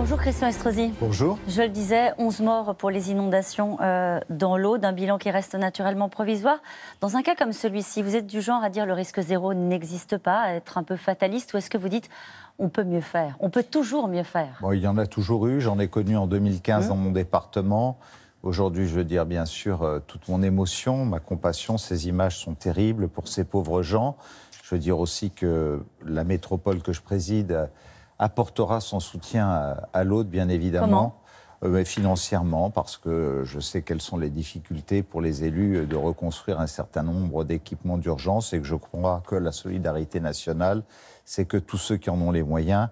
Bonjour Christian Estrosi. Bonjour. Je le disais, 11 morts pour les inondations dans l'Aude, un bilan qui reste naturellement provisoire. Dans un cas comme celui-ci, vous êtes du genre à dire le risque zéro n'existe pas, à être un peu fataliste, ou est-ce que vous dites on peut mieux faire, on peut toujours mieux faire? Bon, il y en a toujours eu, j'en ai connu en 2015 dans mon département. Aujourd'hui, je veux dire bien sûr toute mon émotion, ma compassion, ces images sont terribles pour ces pauvres gens. Je veux dire aussi que la métropole que je préside apportera son soutien à l'Aude, bien évidemment. Mais financièrement, parce que je sais quelles sont les difficultés pour les élus de reconstruire un certain nombre d'équipements d'urgence et que je crois que la solidarité nationale, c'est que tous ceux qui en ont les moyens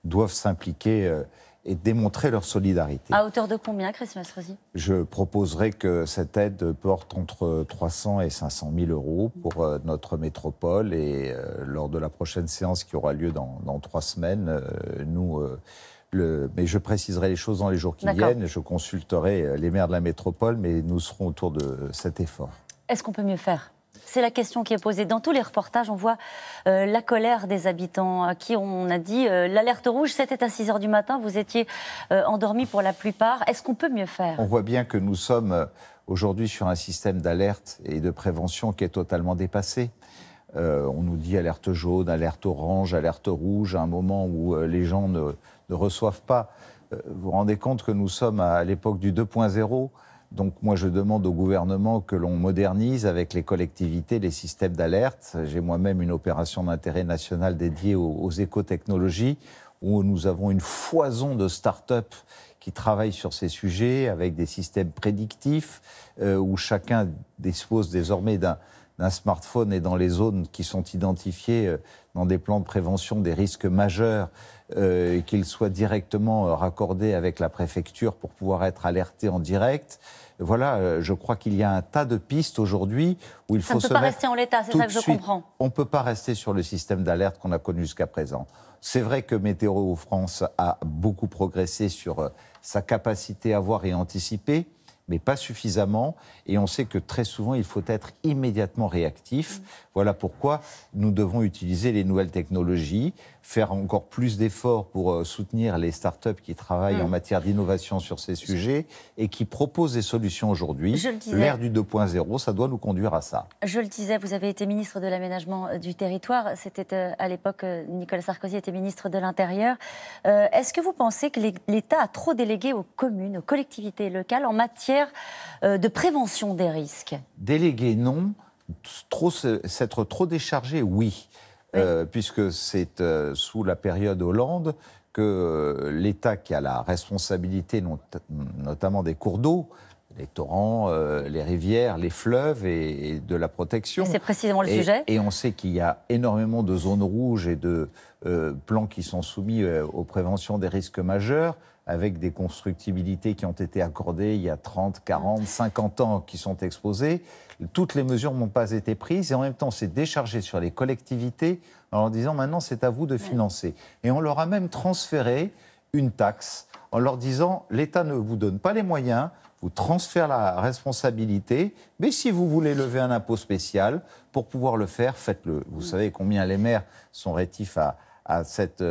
doivent s'impliquer et démontrer leur solidarité. À hauteur de combien, Christian Estrosi? Je proposerai que cette aide porte entre 300 et 500 000 euros pour notre métropole et lors de la prochaine séance qui aura lieu dans 3 semaines, mais je préciserai les choses dans les jours qui viennent. Je consulterai les maires de la métropole, mais nous serons autour de cet effort. Est-ce qu'on peut mieux faire? C'est la question qui est posée. Dans tous les reportages, on voit la colère des habitants à qui on a dit l'alerte rouge, c'était à 6 h du matin, vous étiez endormis pour la plupart. Est-ce qu'on peut mieux faire? On voit bien que nous sommes aujourd'hui sur un système d'alerte et de prévention qui est totalement dépassé. On nous dit alerte jaune, alerte orange, alerte rouge, à un moment où les gens ne reçoivent pas. Vous vous rendez compte que nous sommes à l'époque du 2.0. Donc moi, je demande au gouvernement que l'on modernise avec les collectivités les systèmes d'alerte. J'ai moi-même une opération d'intérêt national dédiée aux écotechnologies où nous avons une foison de start-up qui travaillent sur ces sujets avec des systèmes prédictifs où chacun dispose désormais d'un smartphone et dans les zones qui sont identifiées dans des plans de prévention des risques majeurs, qu'ils soient directement raccordés avec la préfecture pour pouvoir être alertés en direct. Voilà, je crois qu'il y a un tas de pistes aujourd'hui où il faut se mettre... Ça ne peut pas rester en l'état, c'est ça que je comprends. On ne peut pas rester sur le système d'alerte qu'on a connu jusqu'à présent. C'est vrai que Météo France a beaucoup progressé sur sa capacité à voir et anticiper, mais pas suffisamment. Et on sait que très souvent, il faut être immédiatement réactif. Voilà pourquoi nous devons utiliser les nouvelles technologies, faire encore plus d'efforts pour soutenir les startups qui travaillent en matière d'innovation sur ces sujets et qui proposent des solutions aujourd'hui. L'ère du 2.0, ça doit nous conduire à ça. Je le disais, vous avez été ministre de l'aménagement du territoire. C'était à l'époque, Nicolas Sarkozy était ministre de l'Intérieur. Est-ce que vous pensez que l'État a trop délégué aux communes, aux collectivités locales en matière de prévention des risques? Délégué, non. S'être trop déchargé, oui. Puisque c'est sous la période Hollande que l'État qui a la responsabilité notamment des cours d'eau, les torrents, les rivières, les fleuves et de la protection. C'est précisément le sujet. Et on sait qu'il y a énormément de zones rouges et de plans qui sont soumis aux préventions des risques majeurs, avec des constructibilités qui ont été accordées il y a 30, 40, 50 ans qui sont exposées. Toutes les mesures n'ont pas été prises et en même temps, c'est déchargé sur les collectivités en leur disant maintenant, c'est à vous de financer. Et on leur a même transféré une taxe en leur disant l'État ne vous donne pas les moyens, vous transfère la responsabilité, mais si vous voulez lever un impôt spécial, pour pouvoir le faire, faites-le. Vous savez combien les maires sont rétifs à cette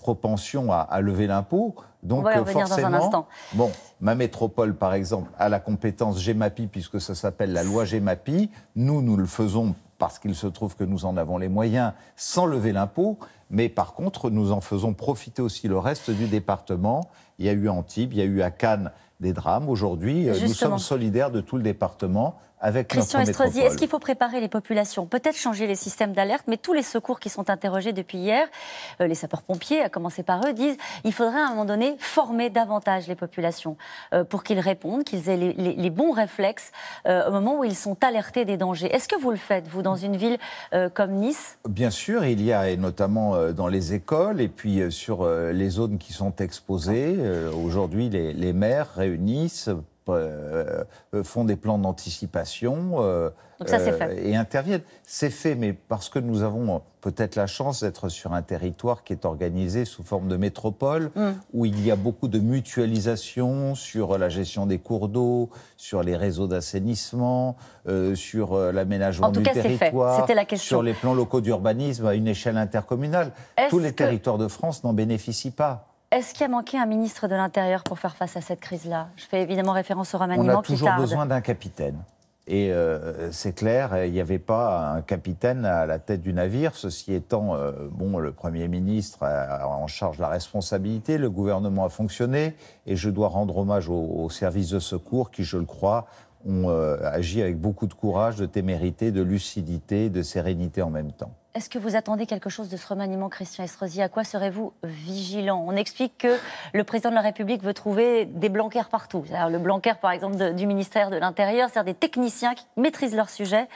propension à lever l'impôt. Donc on va y revenir forcément, dans un instant. Bon, ma métropole, par exemple, a la compétence GEMAPI, puisque ça s'appelle la loi GEMAPI. Nous le faisons parce qu'il se trouve que nous en avons les moyens, sans lever l'impôt. Mais par contre, nous en faisons profiter aussi le reste du département. Il y a eu à Antibes, il y a eu à Cannes des drames. Aujourd'hui, nous sommes solidaires de tout le département avec Christian notre métropole. Estrosi, est-ce qu'il faut préparer les populations? Peut-être changer les systèmes d'alerte, mais tous les secours qui sont interrogés depuis hier, les sapeurs-pompiers, à commencer par eux, disent qu'il faudrait à un moment donné former davantage les populations pour qu'ils répondent, qu'ils aient les bons réflexes au moment où ils sont alertés des dangers. Est-ce que vous le faites, vous, dans une ville comme Nice? Bien sûr, il y a, et notamment dans les écoles, et puis sur les zones qui sont exposées. Aujourd'hui, les maires réunissent font des plans d'anticipation Donc ça, c'est fait. et interviennent. C'est fait, mais parce que nous avons peut-être la chance d'être sur un territoire qui est organisé sous forme de métropole, où il y a beaucoup de mutualisation sur la gestion des cours d'eau, sur les réseaux d'assainissement, sur l'aménagement du territoire, c'était la question. sur les plans locaux d'urbanisme à une échelle intercommunale. Tous les territoires de France n'en bénéficient pas. Est-ce qu'il a manqué un ministre de l'Intérieur pour faire face à cette crise-là? Je fais évidemment référence au remaniement On a qui toujours tarde. besoin d'un capitaine. Et c'est clair, il n'y avait pas un capitaine à la tête du navire. Ceci étant, le Premier ministre a en charge la responsabilité, le gouvernement a fonctionné, et je dois rendre hommage aux services de secours qui, je le crois, ont agi avec beaucoup de courage, de témérité, de lucidité, de sérénité en même temps. Est-ce que vous attendez quelque chose de ce remaniement, Christian Estrosi? À quoi serez-vous vigilant? On explique que le président de la République veut trouver des Blanquer partout. Le Blanquer, par exemple, du ministère de l'Intérieur, c'est-à-dire des techniciens qui maîtrisent leur sujet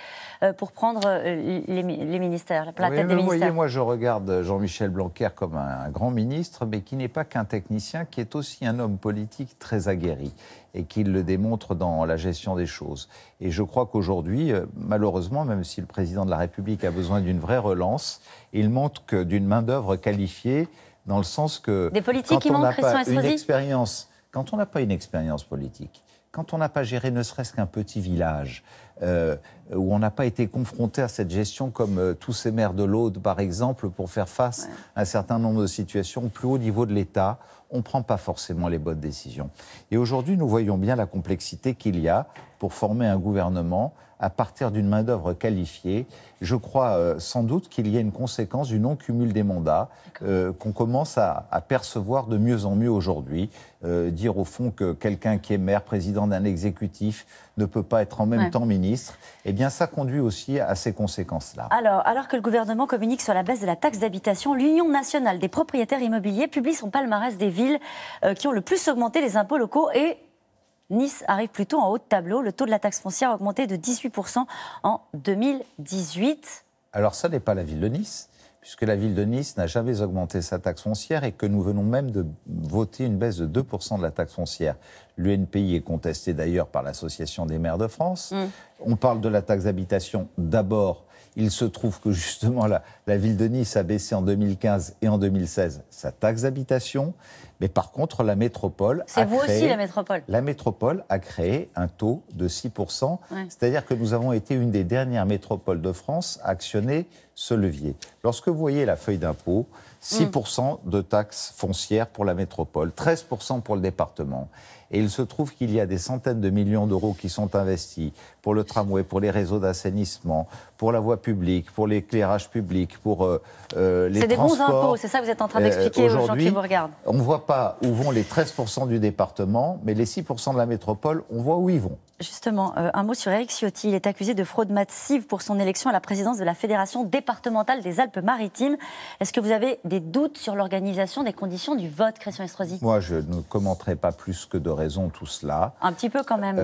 pour prendre les ministères, la tête des ministères. Vous voyez, moi, je regarde Jean-Michel Blanquer comme un grand ministre, mais qui n'est pas qu'un technicien, qui est aussi un homme politique très aguerri et qui le démontre dans la gestion des choses. Et je crois qu'aujourd'hui, malheureusement, même si le président de la République a besoin d'une vraie relance, il manque d'une main-d'œuvre qualifiée, dans le sens que des politiques qui manquent, Christian Estrosi. Quand on n'a pas une expérience politique, quand on n'a pas géré ne serait-ce qu'un petit village, où on n'a pas été confronté à cette gestion comme tous ces maires de l'Aude, par exemple, pour faire face à un certain nombre de situations au plus haut niveau de l'État, on ne prend pas forcément les bonnes décisions. Et aujourd'hui, nous voyons bien la complexité qu'il y a pour former un gouvernement à partir d'une main-d'œuvre qualifiée. Je crois sans doute qu'il y a une conséquence du non-cumul des mandats qu'on commence à percevoir de mieux en mieux aujourd'hui. Dire au fond que quelqu'un qui est maire, président d'un exécutif, ne peut pas être en même temps ministre, eh bien ça conduit aussi à ces conséquences-là. Alors que le gouvernement communique sur la baisse de la taxe d'habitation, l'Union nationale des propriétaires immobiliers publie son palmarès des villes qui ont le plus augmenté les impôts locaux, et Nice arrive plutôt en haut de tableau. Le taux de la taxe foncière a augmenté de 18% en 2018. Alors ça n'est pas la ville de Nice, puisque la ville de Nice n'a jamais augmenté sa taxe foncière et que nous venons même de voter une baisse de 2% de la taxe foncière. L'UNPI est contesté d'ailleurs par l'Association des maires de France. On parle de la taxe d'habitation d'abord. Il se trouve que justement la ville de Nice a baissé en 2015 et en 2016 sa taxe d'habitation. Mais par contre, la métropole C'est vous aussi, la métropole. La métropole a créé un taux de 6%. C'est-à-dire que nous avons été une des dernières métropoles de France à actionner ce levier. Lorsque vous voyez la feuille d'impôt, 6% de taxes foncières pour la métropole, 13% pour le département. Et il se trouve qu'il y a des centaines de millions d'euros qui sont investis pour le tramway, pour les réseaux d'assainissement, pour la voie publique, pour l'éclairage public, pour les transports. C'est des bons impôts, c'est ça que vous êtes en train d'expliquer aux gens qui vous regardent. On ne voit pas où vont les 13% du département, mais les 6% de la métropole, on voit où ils vont. Justement, un mot sur Éric Ciotti. Il est accusé de fraude massive pour son élection à la présidence de la Fédération départementale des Alpes-Maritimes. Est-ce que vous avez des doutes sur l'organisation des conditions du vote, Christian Estrosi? Moi, je ne commenterai pas plus que de raison tout cela. Un petit peu quand même.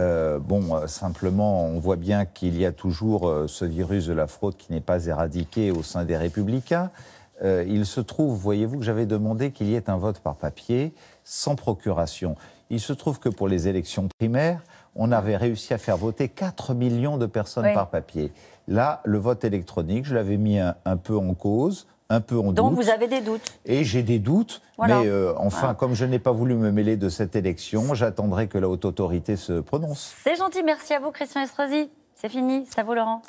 Simplement, on voit bien qu'il y a toujours ce virus de la fraude qui n'est pas éradiqué au sein des Républicains. Il se trouve, voyez-vous, que j'avais demandé qu'il y ait un vote par papier sans procuration. Il se trouve que pour les élections primaires, on avait réussi à faire voter 4 millions de personnes par papier. Là, le vote électronique, je l'avais mis un peu en cause, un peu en doute. Donc vous avez des doutes? Et j'ai des doutes, mais comme je n'ai pas voulu me mêler de cette élection, j'attendrai que la haute autorité se prononce. C'est gentil, merci à vous, Christian Estrosi. C'est fini, c'est à vous, Laurent.